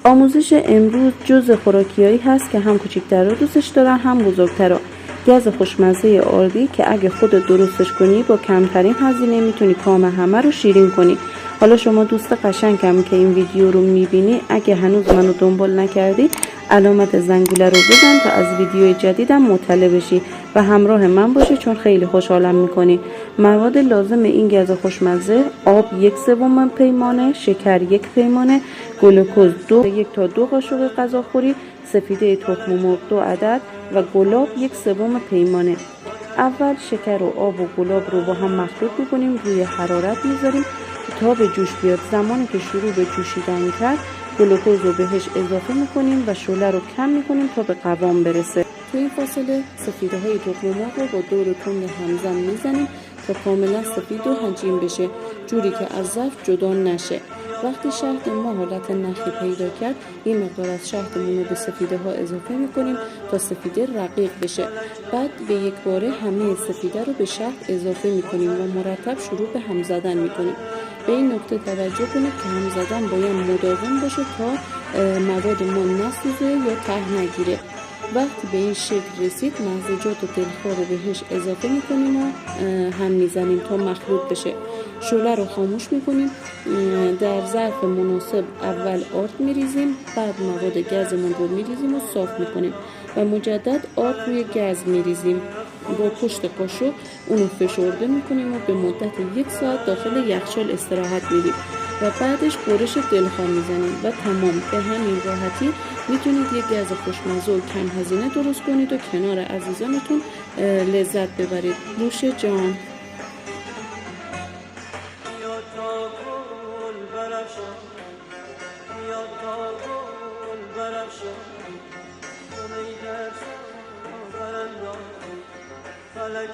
آموزش امروز جزء خوراکیایی هست که هم کوچکتر رو دوستش دارن هم بزرگتر رو. گز خوشمزه آردی که اگه خودت درستش کنی با کمترین هزینه میتونی کام همه رو شیرین کنی. حالا شما دوست قشنگم که این ویدیو رو میبینی، اگه هنوز منو دنبال نکردی علامت زنگوله رو بزن تا از ویدیوی جدیدم مطلع بشی و همراه من باشی، چون خیلی خوشحالم میکنی. مواد لازم این گز خوشمزه: آب 1/3 پیمانه، شکر 1 پیمانه، گلوکز 1 تا 2 قاشق غذاخوری، سفیده تخم مرغ 2 عدد و گلاب 1/3 پیمانه. اول شکر و آب و گلاب رو با هم مخلوط میکنیم، روی حرارت میذاریم تا به جوش بیاد. زمانی که شروع به جوشیدن کرد گلوکوز رو بهش اضافه میکنیم و شعله رو کم میکنیم تا به قوام برسه. تو این فاصله سفیده های تخم مرغ رو با دور تند همزن میزنیم تا کاملا سفید و هجین بشه، جوری که از ظرف جدا نشه. وقتی شهد ما حالت نخی پیدا کرد، این مقدار از شهدمون رو به سفیده ها اضافه میکنیم تا سفیده رقیق بشه. بعد به یک باره همه سفیده رو به شهد اضافه میکنیم و مرتب شروع به هم زدن میکنیم. به این نکته توجه کنید که هم زدن باید مداوم باشه تا مواد ما نسوزه یا ته نگیره. وقتی به این شکل رسید مغزیجات و دلخواه رو بهش اضافه میکنیم و هم میزنیم تا مخلوط بشه. شعله رو خاموش میکنیم، در ظرف مناسب اول آرد میریزیم، بعد مواد گازمون رو میریزیم و صاف میکنیم و مجدد آرد روی گاز میریزیم. با پشت قاشق اونو فشرده میکنیم و به مدت 1 ساعت داخل یخچال استراحت میدیم و بعدش برش دلخواه میزنیم و تمام. به همین راحتی میتونید یک گز خوشمزه و کم هزینه درست کنید و کنار عزیزانتون لذت ببرید. نوش جان. فلک